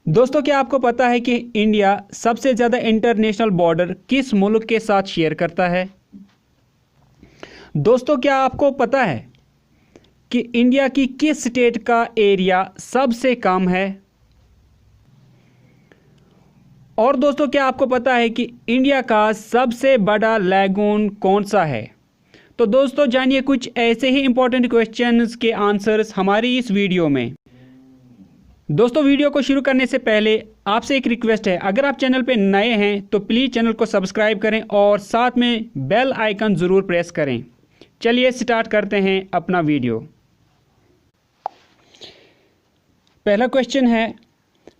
दोस्तों, क्या आपको पता है कि इंडिया सबसे ज़्यादा इंटरनेशनल बॉर्डर किस मुल्क के साथ शेयर करता है? दोस्तों, क्या आपको पता है कि इंडिया की किस स्टेट का एरिया सबसे कम है? और दोस्तों, क्या आपको पता है कि इंडिया का सबसे बड़ा लैगून कौन सा है? तो दोस्तों, जानिए कुछ ऐसे ही इंपॉर्टेंट क्वेश्चंस के आंसर्स हमारी इस वीडियो में। दोस्तों, वीडियो को शुरू करने से पहले आपसे एक रिक्वेस्ट है, अगर आप चैनल पर नए हैं तो प्लीज़ चैनल को सब्सक्राइब करें और साथ में बेल आइकन ज़रूर प्रेस करें। चलिए स्टार्ट करते हैं अपना वीडियो। पहला क्वेश्चन है,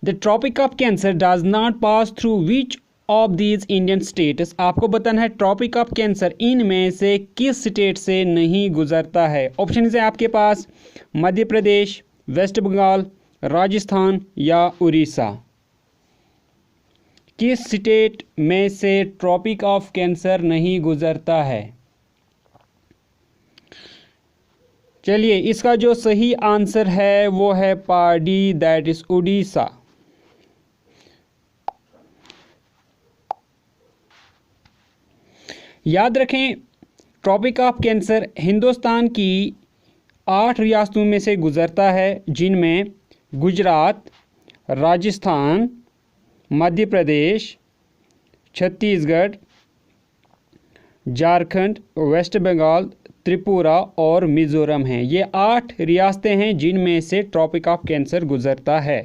the Tropic of Cancer does not pass through which of these Indian states. आपको बताना है ट्रॉपिक ऑफ कैंसर इनमें से किस स्टेट से नहीं गुजरता है। ऑप्शन है आपके पास मध्य प्रदेश, वेस्ट बंगाल, राजस्थान या उड़ीसा। किस स्टेट में से ट्रॉपिक ऑफ कैंसर नहीं गुजरता है? चलिए, इसका जो सही आंसर है वो है पार्डी, दैट इज उड़ीसा। याद रखें, ट्रॉपिक ऑफ कैंसर हिंदुस्तान की 8 रियासतों में से गुजरता है, जिनमें गुजरात, राजस्थान, मध्य प्रदेश, छत्तीसगढ़, झारखंड, वेस्ट बंगाल, त्रिपुरा और मिजोरम हैं। ये 8 रियासतें हैं जिनमें से ट्रॉपिक ऑफ कैंसर गुजरता है।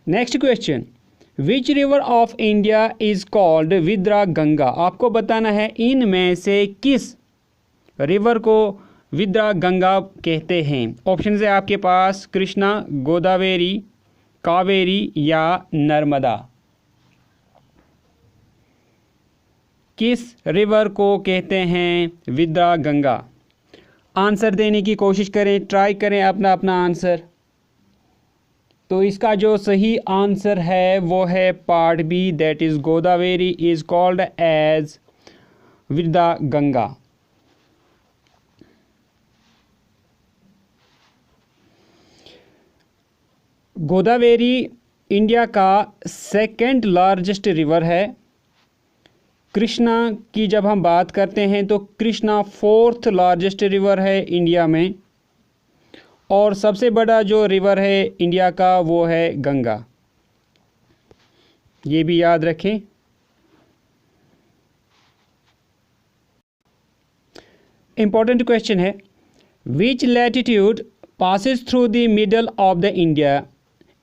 Next question, which river of India is called विद्रा गंगा। आपको बताना है इनमें से किस रिवर को विद्रा गंगा कहते हैं। ऑप्शन है आपके पास कृष्णा, गोदावरी, कावेरी या नर्मदा। किस रिवर को कहते हैं विद्या गंगा? आंसर देने की कोशिश करें, ट्राई करें अपना अपना आंसर। तो इसका जो सही आंसर है वो है part B, that is Godavari is called as Vidya Ganga. Godavari India का सेकंड लार्जेस्ट रिवर है। कृष्णा की जब हम बात करते हैं तो कृष्णा 4th लार्जेस्ट रिवर है इंडिया में, और सबसे बड़ा जो रिवर है इंडिया का वो है गंगा। ये भी याद रखें। इंपॉर्टेंट क्वेश्चन है, which latitude passes through the middle of the India.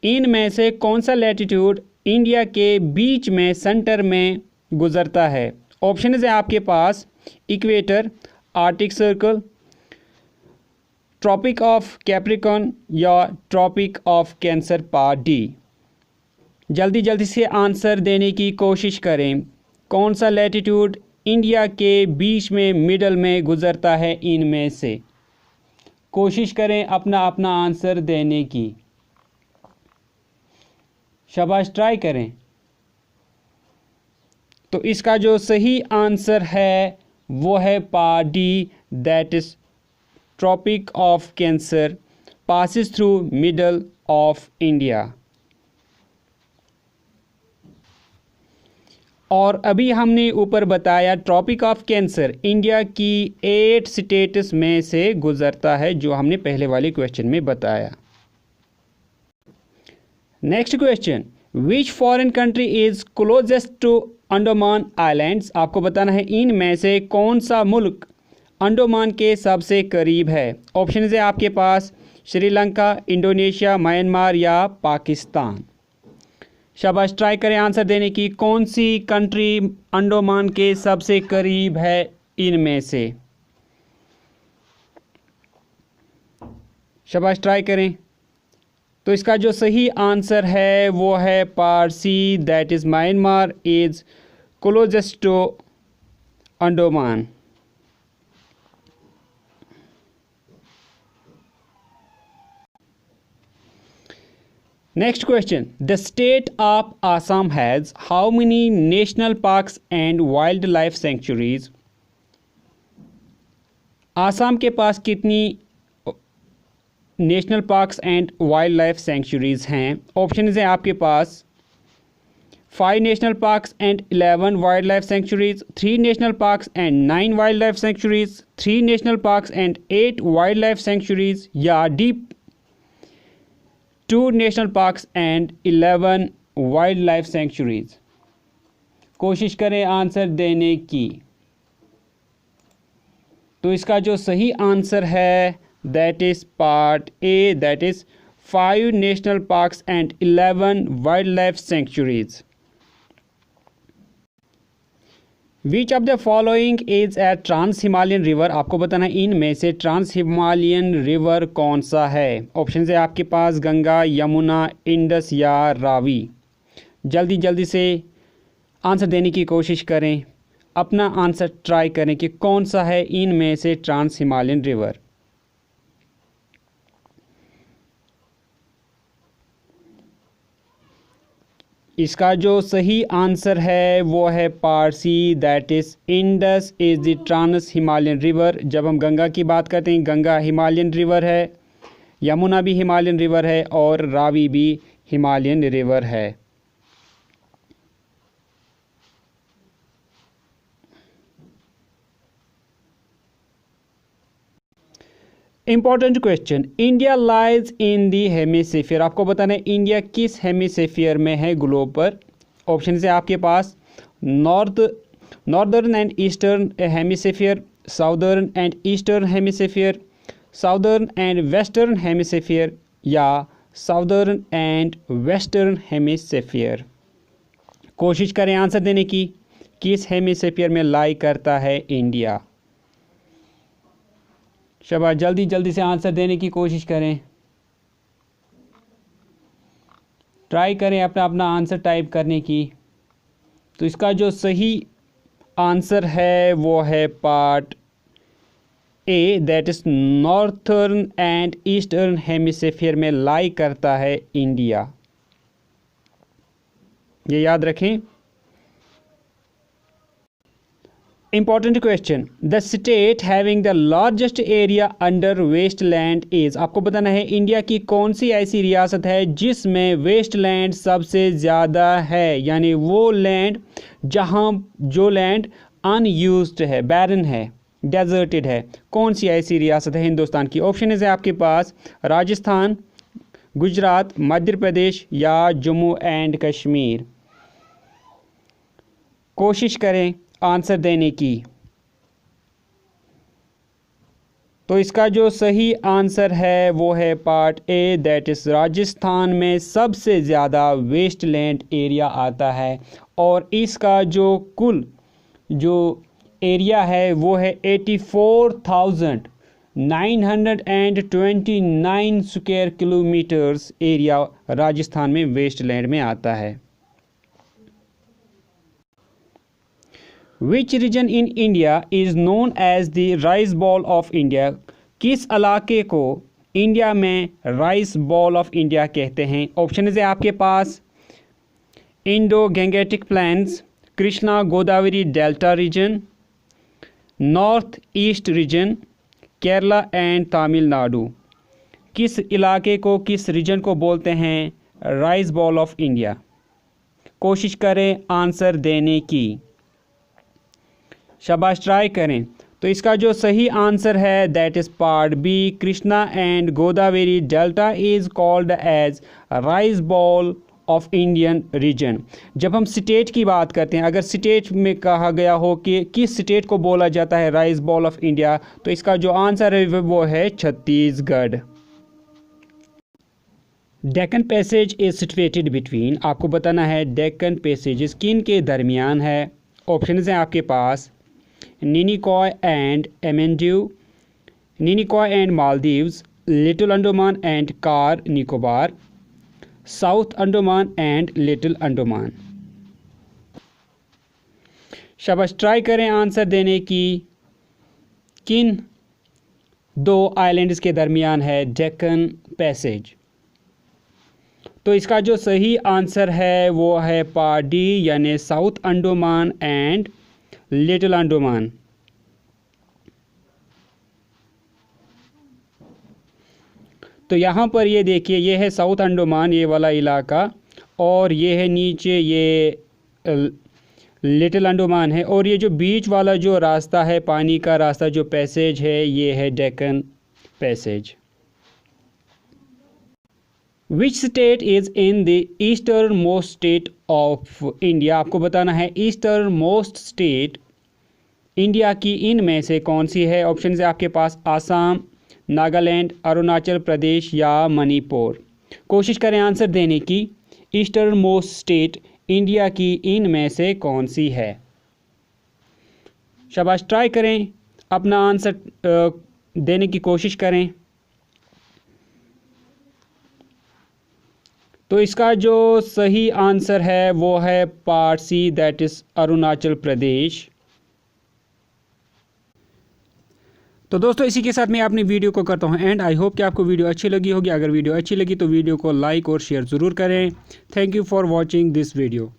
इनमें से कौन सा लैटिट्यूड इंडिया के बीच में, सेंटर में गुजरता है। ऑप्शन है आपके पास equator, arctic circle, tropic of capricorn या tropic of cancer part D. जल्दी जल्दी से आंसर देने की कोशिश करें। कौन सा लैटिट्यूड इंडिया के बीच में, मिडल में गुजरता है इनमें से? कोशिश करें अपना अपना आंसर देने की। शाबाश, ट्राई करें। तो इसका जो सही आंसर है वो है part D, that is Tropic of Cancer passes through middle of India. और अभी हमने ऊपर बताया ट्रॉपिक ऑफ कैंसर इंडिया की 8 स्टेट्स में से गुजरता है, जो हमने पहले वाले क्वेश्चन में बताया। Next question, which foreign country is closest to Andaman islands. आपको बताना है इनमें से कौन सा मुल्क अंडमान के सबसे करीब है। ऑप्शन है आपके पास श्रीलंका, इंडोनेशिया, म्यांमार या पाकिस्तान। शाबाश, ट्राई करें आंसर देने की। कौन सी कंट्री अंडमान के सबसे करीब है इनमें से? शाबाश, ट्राई करें। तो इसका जो सही आंसर है वो है part C, that is Myanmar is closest to Andaman. Next question, the state of Assam has how many national parks and wild life sanctuaries. Assam के पास कितनी national parks and wild life sanctuaries हैं? ऑप्शन है आपके पास 5 national parks and 11 wild life sanctuaries, 3 national parks and 9 wild life sanctuaries, 3 national parks and 8 wild life sanctuaries, या D 2 national parks and 11 wild life centuries. कोशिश करें answer देने की। तो इसका जो सही आंसर है that is part A, that is 5 national parks and 11 wild life sanctuaries. Which of the following is a trans Himalayan river? आपको बताना है इनमें से ट्रांस हिमालयन रिवर कौन सा है। ऑप्शन है आपके पास गंगा, यमुना, इंडस या रावी। जल्दी जल्दी से आंसर देने की कोशिश करें, अपना आंसर ट्राई करें कि कौन सा है इनमें से ट्रांस हिमालयन रिवर। इसका जो सही आंसर है वो है part C, that is Indus is the trans Himalayan river. जब हम गंगा की बात करते हैं, गंगा हिमालयन रिवर है, यमुना भी हिमालयन रिवर है और रावी भी हिमालयन रिवर है। Important question, India lies in the hemisphere. आपको बताना है इंडिया किस हेमिस्फीयर में है ग्लोब पर। ऑप्शन है आपके पास northern and eastern hemisphere, southern and eastern hemisphere, southern and western hemisphere, या साउदर्न एंड वेस्टर्न हेमिस्फीयर। कोशिश करें आंसर देने की, किस हेमिस्फीयर में लाई करता है इंडिया। शाबाश, जल्दी जल्दी से आंसर देने की कोशिश करें, ट्राई करें अपना अपना आंसर टाइप करने की। तो इसका जो सही आंसर है वो है part A, that is northern and eastern hemisphere में लाई करता है इंडिया। ये याद रखें। Important question, the state having the largest area under wasteland is. आपको बताना है इंडिया की कौन सी ऐसी रियासत है जिसमें वेस्टलैंड सबसे ज़्यादा है, यानी वो लैंड जहां जो लैंड अनयूज्ड है, बैरन है, डेजर्टेड है। कौन सी ऐसी रियासत है हिंदुस्तान की। ऑप्शन है आपके पास राजस्थान, गुजरात, मध्य प्रदेश या जम्मू एंड कश्मीर। कोशिश करें आंसर देने की। तो इसका जो सही आंसर है वो है part A, that is Rajasthan में सबसे ज़्यादा वेस्टलैंड एरिया आता है और इसका जो कुल जो एरिया है वो है 84,929 स्क्वायर किलोमीटर्स एरिया राजस्थान में वेस्टलैंड में आता है। Which region in India is known as the rice bowl of India. किस इलाके को इंडिया में राइस बॉल ऑफ इंडिया कहते हैं। ऑप्शन है आपके पास Indo Gangetic plains, Krishna Godavari delta region, north east region, Kerala and Tamil Nadu. किस इलाके को, किस रीजन को बोलते हैं राइस बॉल ऑफ इंडिया। कोशिश करें आंसर देने की, शाबाश, ट्राई करें। तो इसका जो सही आंसर है that is part B, Krishna and Godavari delta is called as rice bowl of Indian region. जब हम स्टेट की बात करते हैं, अगर स्टेट में कहा गया हो कि किस स्टेट को बोला जाता है राइस बॉल ऑफ इंडिया, तो इसका जो आंसर है वो है Chhattisgarh. Deccan passage is situated between. आपको बताना है डेक्कन पैसेज किन के दरमियान है। ऑप्शन है आपके पास Minicoy and Amindivi, Minicoy and Maldives, little Andaman and Car Nicobar, south Andaman and little Andaman. शाबाश, ट्राई करें आंसर देने की, किन दो आइलैंड्स के दरमियान है डेक्कन पैसेज। तो इसका जो सही आंसर है वो है पार्ट डी, यानी south Andaman and little Andaman. तो यहाँ पर ये देखिए, ये है साउथ अंडमान ये वाला इलाका, और ये है नीचे ये लिटिल अंडमान है, और ये जो बीच वाला जो रास्ता है, पानी का रास्ता जो पैसेज है, ये है Deccan passage. Which state is in the eastern most state of India. आपको बताना है ईस्टर्न मोस्ट स्टेट इंडिया की इनमें से कौन सी है। ऑप्शन है आपके पास आसाम, नागालैंड, अरुणाचल प्रदेश या मणिपुर। कोशिश करें आंसर देने की। ईस्टर्न मोस्ट स्टेट इंडिया की इनमें से कौन सी है। शाबाश, ट्राई करें, अपना आंसर देने की कोशिश करें। तो इसका जो सही आंसर है वो है part C, that is Arunachal Pradesh. तो दोस्तों इसी के साथ मैं अपनी वीडियो को करता हूं एंड। आई होप कि आपको वीडियो अच्छी लगी होगी। अगर वीडियो अच्छी लगी तो वीडियो को लाइक और शेयर ज़रूर करें। Thank you for watching this video.